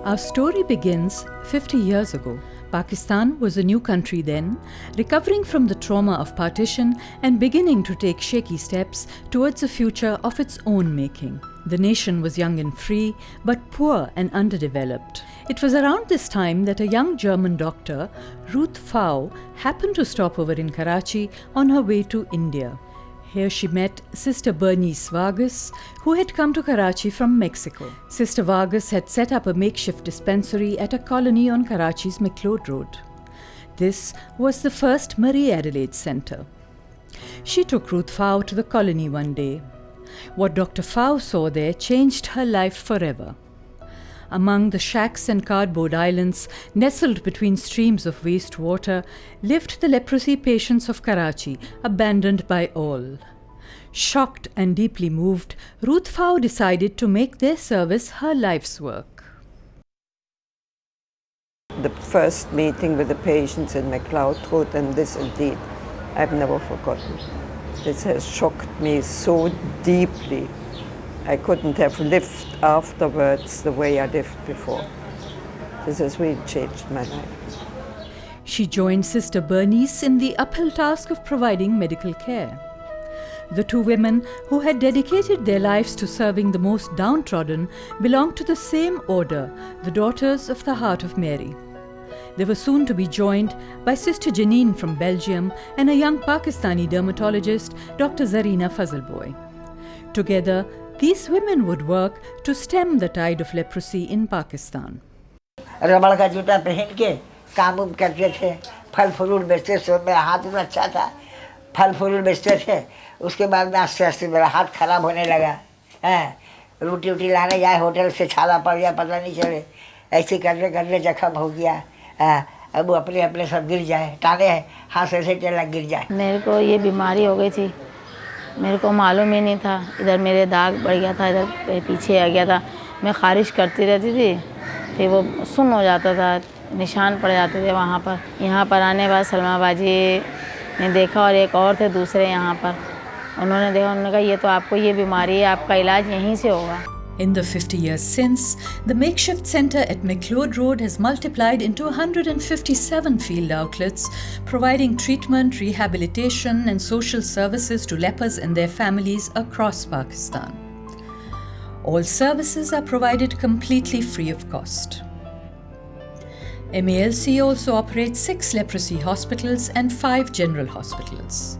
Our story begins 50 years ago. Pakistan was a new country then, recovering from the trauma of partition and beginning to take shaky steps towards a future of its own making. The nation was young and free, but poor and underdeveloped. It was around this time that a young German doctor, Ruth Pfau, happened to stop over in Karachi on her way to India. Here she met Sister Bernice Vargas, who had come to Karachi from Mexico. Sister Vargas had set up a makeshift dispensary at a colony on Karachi's McLeod Road. This was the first Marie Adelaide Centre. She took Ruth Pfau to the colony one day. What Dr. Pfau saw there changed her life forever. Among the shacks and cardboard islands, nestled between streams of waste water, lived the leprosy patients of Karachi, abandoned by all. Shocked and deeply moved, Ruth Pfau decided to make their service her life's work. The first meeting with the patients in McLeod Road, and this indeed, I've never forgotten. This has shocked me so deeply. I couldn't have lived afterwards the way I lived before. This has really changed my life. She joined Sister Bernice in the uphill task of providing medical care. The two women, who had dedicated their lives to serving the most downtrodden, belonged to the same order, the Daughters of the Heart of Mary. They were soon to be joined by Sister Janine from Belgium and a young Pakistani dermatologist, Dr. Zarina Fazlboy. Together, these women would work to stem the tide of leprosy in Pakistan. रबड़ का जूता पहन के काम करते थे, फल fruit बेचते थे। मेरा हाथ इतना अच्छा था, फल फ्रूट बेचते थे। उसके बाद आस्ते आस्ते मेरा हाथ खराब होने लगा। रोटी वोटी लाने जाए होटल से छाला पड़ गया, पता नहीं चले। ऐसे करने करने जख्म हो गया। अब वो अपने अपने सब गिर जाए, टाने हाथ से चला गिर जाए। मेरे को ये बीमारी हो गई थी, मेरे को मालूम ही नहीं था। इधर मेरे दाग बढ़ गया था, इधर पीछे आ गया था। मैं खारिश करती रहती थी, फिर वो सुन्न हो जाता था, निशान पड़ जाते थे वहाँ पर। यहाँ पर आने के बाद सलमा बाजी ने देखा और एक और थे दूसरे यहाँ पर, उन्होंने देखा, उन्होंने कहा ये तो आपको ये बीमारी है, आपका इलाज यहीं से होगा। In the 50 years since, the makeshift centre at McLeod Road has multiplied into 157 field outlets, providing treatment, rehabilitation and social services to lepers and their families across Pakistan. All services are provided completely free of cost. MALC also operates 6 leprosy hospitals and 5 general hospitals.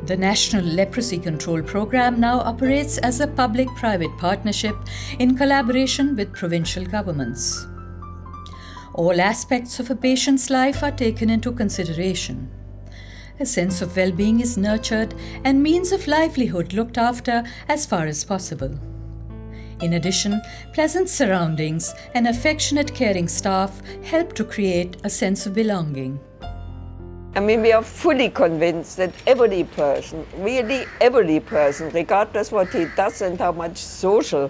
The National Leprosy Control Programme now operates as a public-private partnership in collaboration with provincial governments. All aspects of a patient's life are taken into consideration. A sense of well-being is nurtured and means of livelihood looked after as far as possible. In addition, pleasant surroundings and affectionate caring staff help to create a sense of belonging. I mean, we are fully convinced that every person, really every person, regardless what he does and how much social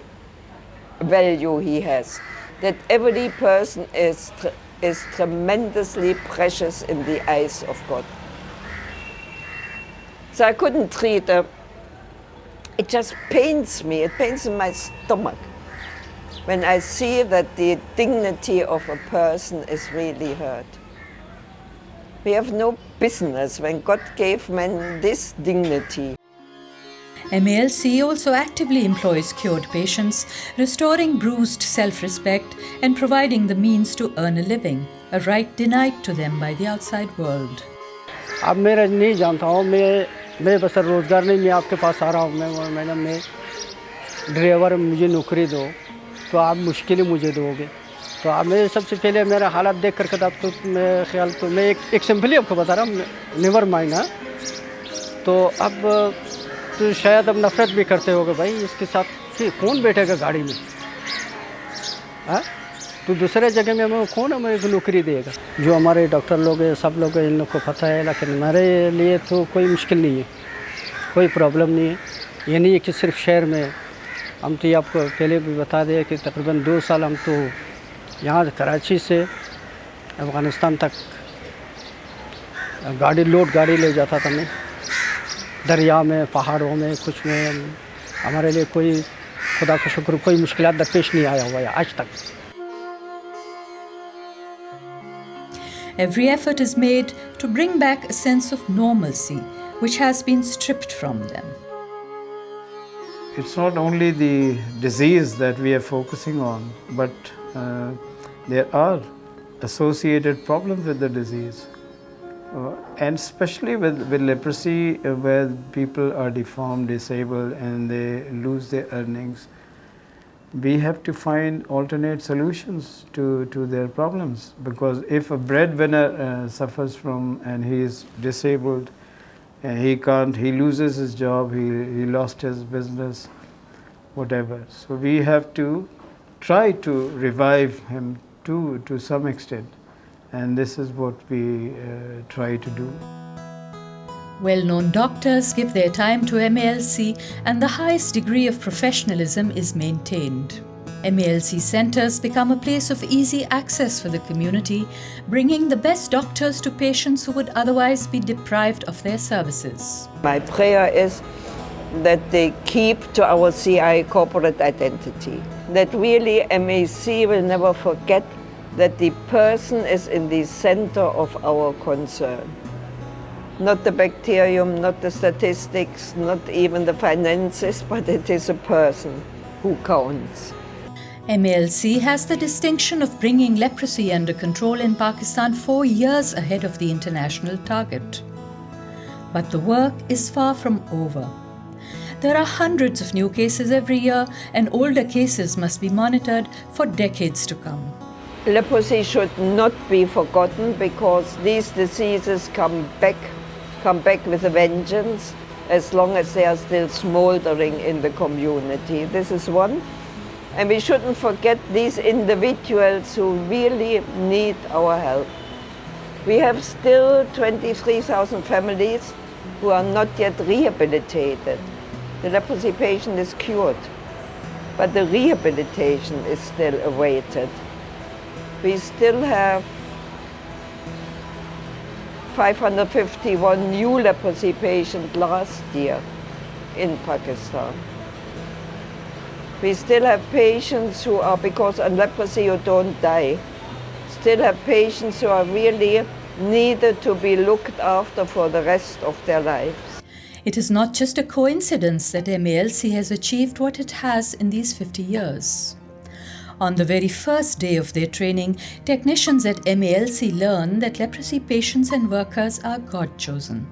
value he has, that every person is tremendously precious in the eyes of God. So I couldn't treat her. It just pains me, it pains in my stomach when I see that the dignity of a person is really hurt. We have no business when God gave man this dignity. MALC also actively employs cured patients, restoring bruised self-respect and providing the means to earn a living, a right denied to them by the outside world. अब मेरा नहीं जानता हूँ, मैं बस रोज़गार नहीं, मैं आपके पास आ रहा हूँ, मैं ड्राइवर, मुझे नौकरी दो, तो आप मुश्किल मुझे दोगे। तो अब मैं सबसे पहले मेरा हालात देख कर तब तो मैं ख्याल तो मैं एक सिंपली आपको बता रहा हूँ, नेवर माइंड। हाँ, तो अब तो शायद अब नफ़रत भी करते होगे, भाई इसके साथ कि कौन बैठेगा गाड़ी में। हाँ, तो दूसरे जगह में हमें कौन हमें नौकरी देगा। जो हमारे डॉक्टर लोग हैं, सब लोग इन लोग को पता है, लेकिन हमारे लिए तो कोई मुश्किल नहीं है, कोई प्रॉब्लम नहीं है। ये नहीं है कि सिर्फ शहर में, हम तो आपको पहले भी बता दें कि तकरीबन 2 साल हम तो यहाँ कराची से अफ़गानिस्तान तक गाड़ी ले जाता था मैं, दरिया में, पहाड़ों में, कुछ में। हमारे लिए कोई, खुदा का शुक्र, कोई मुश्किलात दरपेश नहीं आया हुआ है आज तक। Every effort is made to bring back a sense of normalcy, which has been stripped from them. It's not only the disease that we are focusing on, but there are associated problems with the disease. And especially with leprosy, where people are deformed, disabled, and they lose their earnings, we have to find alternate solutions to their problems. Because if a breadwinner suffers from and he is disabled, and he loses his job, he lost his business, whatever. So we have to try to revive him to some extent. And this is what we try to do. Well-known doctors give their time to MALC and the highest degree of professionalism is maintained. MALC centers become a place of easy access for the community, bringing the best doctors to patients who would otherwise be deprived of their services. My prayer is that they keep to our CI corporate identity, that really MAC will never forget that the person is in the center of our concern. Not the bacterium, not the statistics, not even the finances, but it is a person who counts. MALC has the distinction of bringing leprosy under control in Pakistan 4 years ahead of the international target. But the work is far from over. There are hundreds of new cases every year, and older cases must be monitored for decades to come. Leprosy should not be forgotten because these diseases come back with a vengeance as long as they are still smoldering in the community. This is one. And we shouldn't forget these individuals who really need our help. We have still 23,000 families who are not yet rehabilitated. The leprosy patient is cured, but the rehabilitation is still awaited. We still have 551 new leprosy patients last year in Pakistan. We still have patients who are, because of leprosy you don't die, still have patients who are really needed to be looked after for the rest of their lives. It is not just a coincidence that MALC has achieved what it has in these 50 years. On the very first day of their training, technicians at MALC learn that leprosy patients and workers are God-chosen.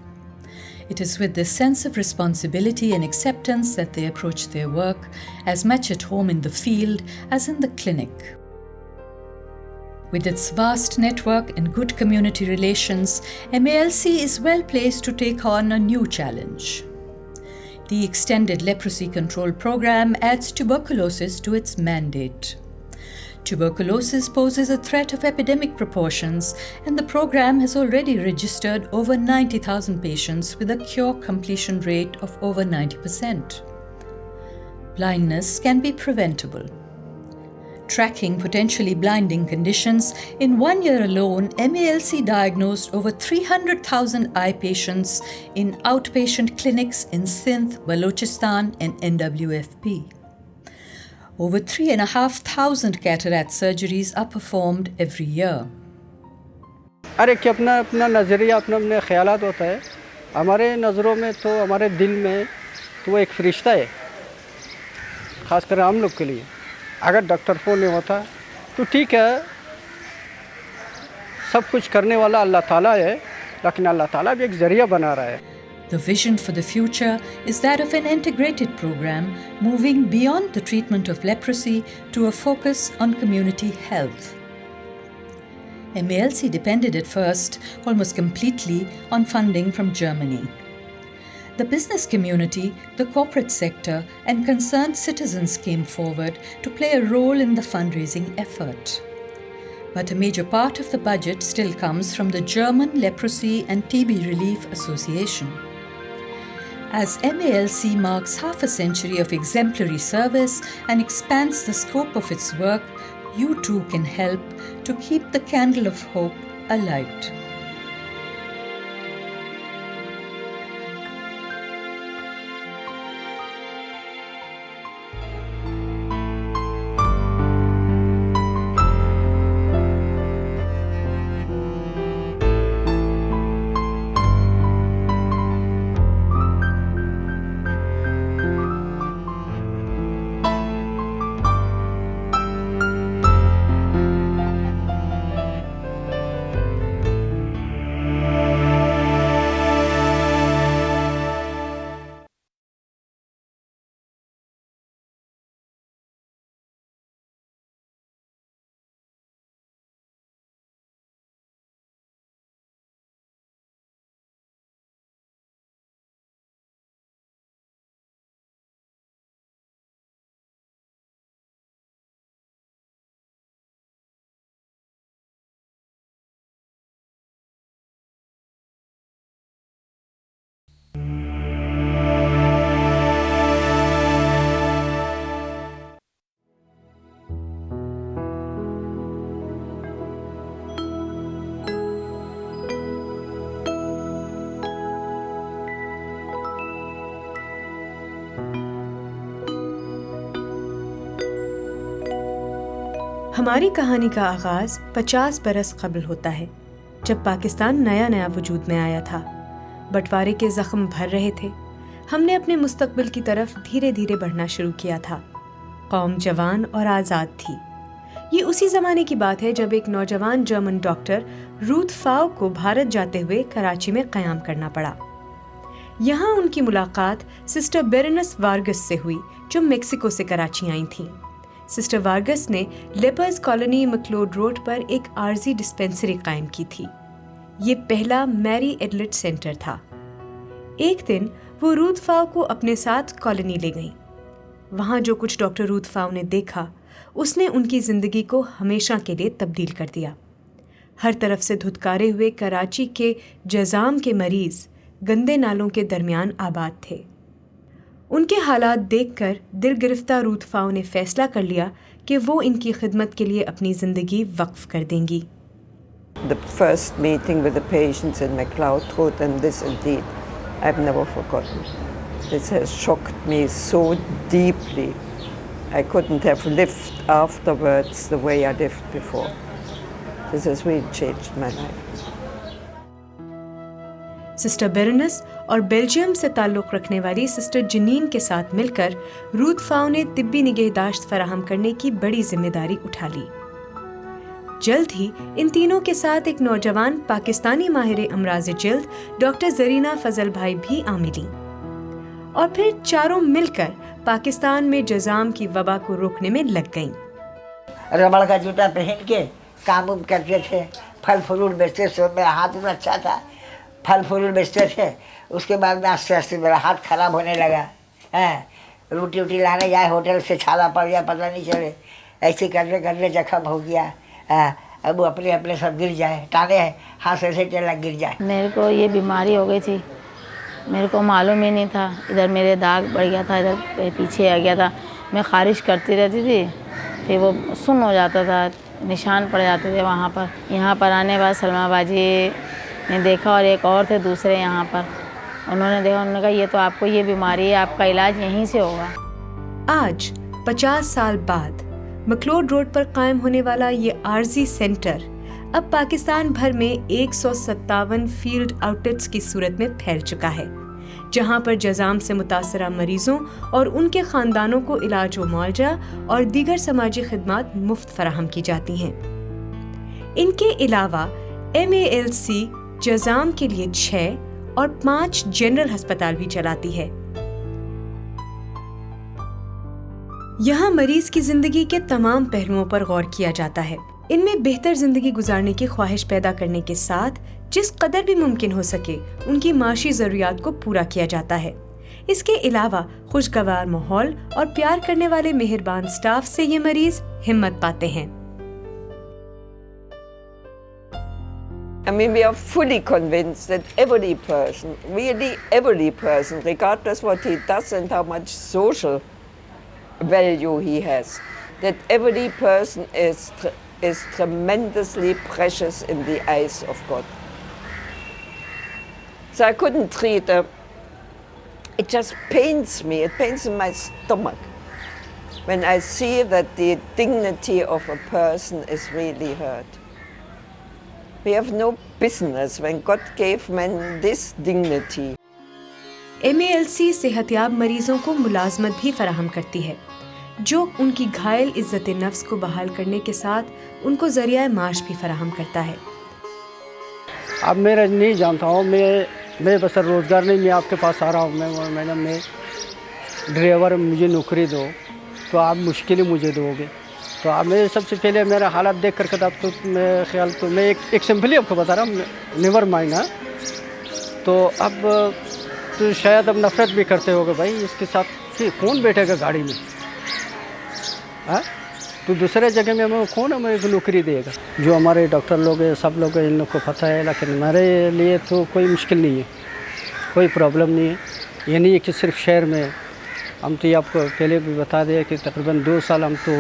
It is with this sense of responsibility and acceptance that they approach their work, as much at home in the field as in the clinic. With its vast network and good community relations, MALC is well placed to take on a new challenge. The Extended Leprosy Control Program adds tuberculosis to its mandate. Tuberculosis poses a threat of epidemic proportions, and the program has already registered over 90,000 patients with a cure completion rate of over 90%. Blindness can be preventable. Tracking potentially blinding conditions, in 1 year alone, MALC diagnosed over 300,000 eye patients in outpatient clinics in Sindh, Balochistan, and NWFP. Over 3,500 cataract surgeries are performed every year. हर एक के अपना अपना नज़रिया अपना अपने ख्यालात होता है। हमारे नज़रों में तो हमारे दिल में तो वो एक फरिश्ता है, ख़ासकर हम लोग के लिए। अगर डॉक्टर फ़ोन नहीं होता तो ठीक है, सब कुछ करने वाला अल्लाह ताला है, लेकिन अल्लाह ताला भी एक ज़रिया बना रहा है। The vision for the future is that of an integrated program moving beyond the treatment of leprosy to a focus on community health. MALC depended at first almost completely on funding from Germany. The business community, the corporate sector, and concerned citizens came forward to play a role in the fundraising effort. But a major part of the budget still comes from the German Leprosy and TB Relief Association. As MALC marks half a century of exemplary service and expands the scope of its work, you too can help to keep the candle of hope alight. हमारी कहानी का आगाज़ 50 बरस कबल होता है, जब पाकिस्तान नया नया वजूद में आया था। बंटवारे के ज़ख्म भर रहे थे। हमने अपने मुस्तकबिल की तरफ धीरे धीरे बढ़ना शुरू किया था। कौम जवान और आज़ाद थी। ये उसी ज़माने की बात है जब एक नौजवान जर्मन डॉक्टर रूथ फाउ को भारत जाते हुए कराची में क़याम करना पड़ा। यहाँ उनकी मुलाकात सिस्टर बेरेनस वार्गस से हुई, जो मेक्सिको से कराची आई थीं। सिस्टर वार्गस ने लेपर्स कॉलोनी मैक्लोड रोड पर एक आर्जी डिस्पेंसरी कायम की थी। ये पहला मैरी एडलेट सेंटर था। एक दिन वो रूथ फाउ को अपने साथ कॉलोनी ले गईं। वहाँ जो कुछ डॉक्टर रूथ फाउ ने देखा, उसने उनकी ज़िंदगी को हमेशा के लिए तब्दील कर दिया। हर तरफ से धुतकारे हुए कराची के जज़ाम के मरीज़ गंदे नालों के दरमियान आबाद थे। उनके हालात देखकर दिल गिरफ्तार रूथ फाउ ने फैसला कर लिया कि वो इनकी खिदमत के लिए अपनी ज़िंदगी वक्फ कर देंगी। The first meeting with the patients in McLeod Road, and this indeed I've never forgotten. This has shocked me so deeply. I couldn't have lived afterwards the way I lived before. This has really changed my life. Sister बेरेनस और Belgium से ताल्लुक़ रखने वाली sister जनीन के साथ मिलकर Ruth फाउ ने तिब्बी निगहदाश्त फराहम करने की बड़ी जिम्मेदारी उठा ली। जल्द ही इन तीनों के साथ एक नौजवान पाकिस्तानी माहिर अमराज जिल्द डॉक्टर जरीना फजल भाई भी आ मिली और फिर चारों मिलकर पाकिस्तान में जज़ाम की वबा को रोकने में लग गईं। रबड़ का जूता पहन के काम उम करते थे, फल फ्रूट बेचते थे। मेरा हाथ इतना अच्छा था, फल फ्रूट बेचते थे। उसके बाद में आस्ते आस्ते मेरा हाथ खराब होने लगा। रोटी वोटी लाने जाए होटल से छाला पड़ गया, पता नहीं चले। ऐसे करने करने जख्म हो गया। अब वो अपने अपने सब गिर जाए, टाने हाथ से चला गिर जाए। मेरे को ये बीमारी हो गई थी, मेरे को मालूम ही नहीं था। इधर मेरे दाग बढ़ गया था, इधर पीछे आ गया था। मैं खारिश करती रहती थी, फिर वो सुन्न हो जाता था, निशान पड़ जाते थे वहाँ पर। यहाँ पर आने के बाद सलमा बाजी ने देखा और एक और थे दूसरे यहाँ पर, उन्होंने देखा, उन्होंने कहा ये तो आपको ये बीमारी है, आपका इलाज यहीं से होगा। आज 50 साल बाद मैक्लोड रोड पर कायम होने वाला ये आर्जी सेंटर अब पाकिस्तान भर में 157 फील्ड आउटलेट्स की सूरत में फैल चुका है, जहां पर जज़ाम से मुतासरा मरीजों और उनके ख़ानदानों को इलाज व मुआवजा और दीगर समाजी खिदमात मुफ्त फराहम की जाती हैं। इनके अलावा MALC जज़ाम के लिए 6 और 5 जनरल अस्पताल भी चलाती है। यहाँ मरीज की जिंदगी के तमाम पहलुओं पर गौर किया जाता है। इनमें बेहतर जिंदगी गुजारने की ख्वाहिश पैदा करने के साथ जिस कदर भी मुमकिन हो सके उनकी माशी ज़रूरियात को पूरा किया जाता है। इसके अलावा खुशगवार माहौल और प्यार करने वाले मेहरबान स्टाफ से ये मरीज हिम्मत पाते हैं। I mean, we are fully convinced that every person, really every person, regardless what he does and how much social value he has, that every person is tremendously precious in the eyes of God. So I couldn't treat her. It just pains me. It pains in my stomach when I see that the dignity of a person is really hurt. We have no business when God gave man this dignity. MALC सेहतयाब मरीजों को मुलाजमत भी फराहम करती है, जो उनकी घायल इज्जत नफ्स को बहाल करने के साथ उनको जरिया माश भी फराहम करता है। अब मैं नहीं जानता हूँ, मैं बस रोज़गार नहीं, मैं आपके पास आ रहा हूँ। मैं ड्राइवर, मुझे नौकरी दो, तो आप मुश्किल ही मुझे दोगे। तो आप मैं सबसे पहले मेरा हालात देख कर तब तो मैं ख्याल तो मैं एक सिंपल ही आपको बता रहा हूँ, नेवर माइंड। हाँ, तो अब तो शायद अब नफ़रत भी करते होगे, भाई इसके साथ कि कौन बैठेगा गाड़ी में। हाँ, तो दूसरे जगह में हमें कौन हमें एक नौकरी देगा। जो हमारे डॉक्टर लोग हैं, सब लोग इन लोग को पता है, लेकिन हमारे लिए तो कोई मुश्किल नहीं है, कोई प्रॉब्लम नहीं है। ये नहीं है कि सिर्फ शहर में। हम तो ये आपको पहले भी बता दें कि तकरीबन 2 साल हम तो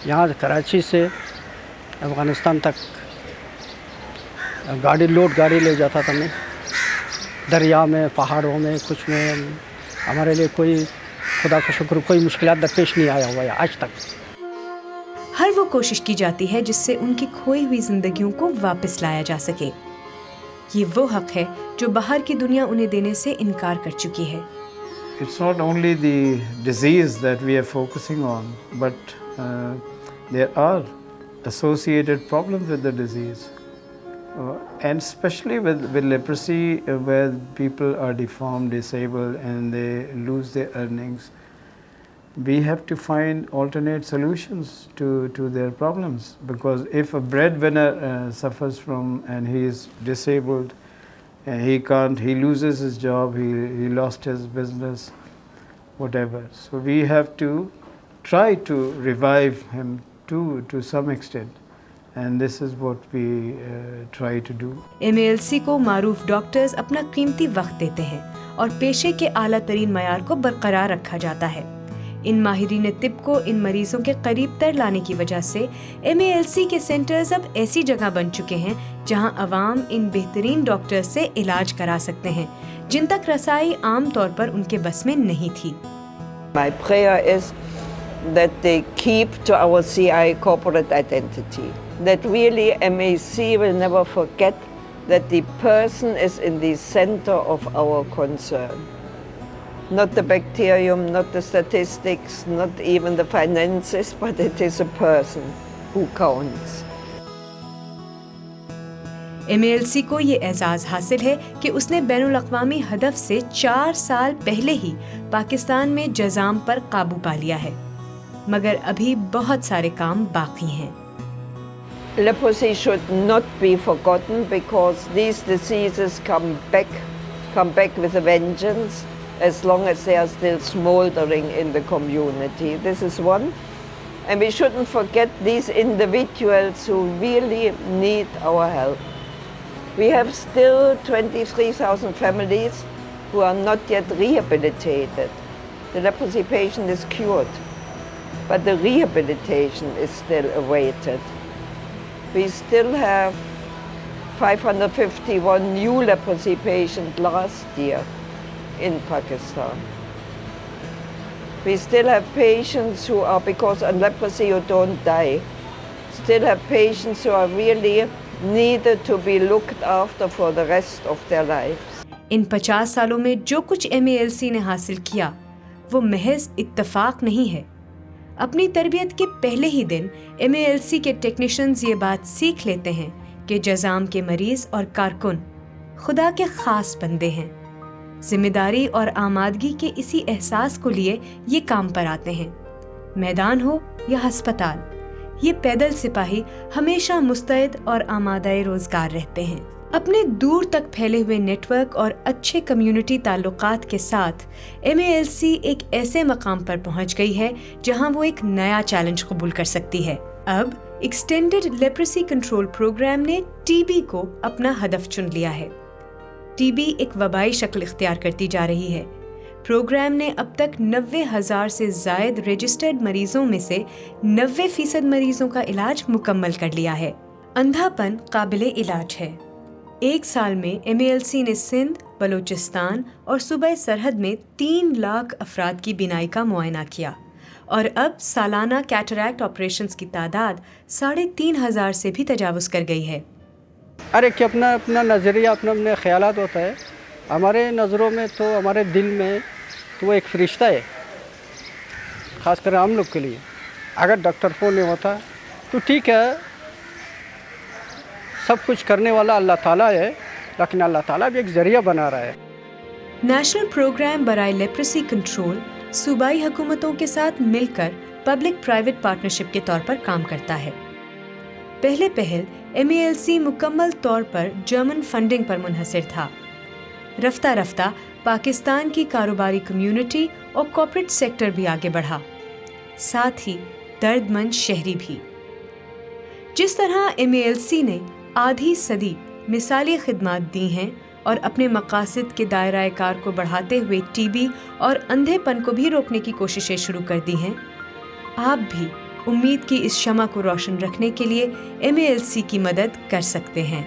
यहाँ कराची से अफ़गानिस्तान तक गाड़ी ले जाता था मैं, दरिया में, पहाड़ों में, कुछ में। हमारे लिए कोई खुदा का शुक्र कोई मुश्किलात दरपेश नहीं आया हुआ है आज तक। हर वो कोशिश की जाती है जिससे उनकी खोई हुई जिंदगियों को वापस लाया जा सके। ये वो हक है जो बाहर की दुनिया उन्हें देने से इनकार कर चुकी है। It's not only the disease that we are focusing on, but there are associated problems with the disease. And especially with leprosy, where people are deformed, disabled, and they lose their earnings. We have to find alternate solutions to their problems, because if a breadwinner suffers from and he is disabled, and he loses his job, he lost his business, whatever. So we have to try to revive him to some extent. And this is what we try to do. MALC को मारूफ doctors अपना कीमती वक्त देते हैं और पेशे के आला तरीन मयार को बरकरार रखा जाता है। इन माहिरीन तिब को इन मरीजों के करीब तर लाने की वजह से MALC के सेंटर्स अब ऐसी जगह बन चुके हैं जहां अवाम इन बेहतरीन डॉक्टर्स से इलाज करा सकते हैं जिन तक रसाई आम तौर पर उनके बस में नहीं थी। My prayer is that they keep to our CI corporate identity. That really MAC will never forget that the person is in the center of our concern. Not the bacterium, not the statistics, not even the finances, but it is a person who counts. MALC को ये एजाज़ हासिल है कि उसने बैनुल अक़वामी हदफ से 4 साल पहले ही पाकिस्तान में जज़ाम पर काबू पा लिया है, मगर अभी बहुत सारे काम बाकी हैं। Leprosy should not be forgotten because these diseases come back with a vengeance as long as they are still smoldering in the community. This is one. And we shouldn't forget these individuals who really need our help. We have still 23,000 families who are not yet rehabilitated. The leprosy patient is cured, but the rehabilitation is still awaited. We still have 551 new leprosy patients last year in Pakistan. We still have patients who are, because of leprosy you don't die, still have patients who are really needed to be looked after for the rest of their lives. इन 50 सालों में जो कुछ MALC ने हासिल किया वो महज इत्तफाक नहीं है। अपनी तरबियत के पहले ही दिन MALC के टेक्नीशियंस ये बात सीख लेते हैं कि जज़ाम के मरीज और कारकुन खुदा के खास बंदे हैं। जिम्मेदारी और आमादगी के इसी एहसास को लिए ये काम पर आते हैं। मैदान हो या हस्पताल, ये पैदल सिपाही हमेशा मुस्तैद और आमादाए रोजगार रहते हैं। अपने दूर तक फैले हुए नेटवर्क और अच्छे कम्युनिटी ताल्लुकात के साथ MALC एक ऐसे मकाम पर पहुंच गई है जहां वो एक नया चैलेंज कबूल कर सकती है। अब एक्सटेंडेड लेप्रेसी कंट्रोल प्रोग्राम ने TB को अपना हदफ चुन लिया है। TB एक वबाई शक्ल इख्तियार करती जा रही है। प्रोग्राम ने अब तक 90,000 से ज़ायद रजिस्टर्ड मरीजों में से 90% मरीजों का इलाज मुकम्मल कर लिया है। अंधापन काबिले इलाज है। एक साल में MALC ने सिंध, बलूचिस्तान और सूबे सरहद में 3 लाख अफराद की बीनाई का मुआयना किया और अब सालाना कैटरैक्ट ऑपरेशंस की तादाद 3,500 से भी तजावुज कर गई है। अरे कि अपना अपना नज़रिया, अपना ख्यालात होता है। हमारे नज़रों में तो, हमारे दिल में तो वो एक फ़रिश्ता है, ख़ासकर हम लोग के लिए। अगर डॉक्टर फ़ोन नहीं होता तो ठीक है, सब कुछ करने वाला अल्लाह ताला है, लेकिन अल्लाह ताला भी एक ज़रिया बना रहा है। नेशनल प्रोग्राम बराए लेप्रेसी कंट्रोल सूबाई हुकूमतों के साथ मिलकर पब्लिक प्राइवेट पार्टनरशिप के तौर पर काम करता है। पहले पहल MALC मुकम्मल तौर पर जर्मन फंडिंग पर मुनहसर था। रफ्ता रफ्ता पाकिस्तान की कारोबारी कम्युनिटी और कॉर्पोरेट सेक्टर भी आगे बढ़ा, साथ ही दर्दमंद शहरी भी। जिस तरह MALC ने आधी सदी मिसाली खिदमात दी हैं और अपने मकासद के दायरा कार को बढ़ाते हुए TB और अंधेपन को भी रोकने की कोशिशें शुरू कर दी हैं, आप भी उम्मीद की इस शमा को रोशन रखने के लिए MALC की मदद कर सकते हैं।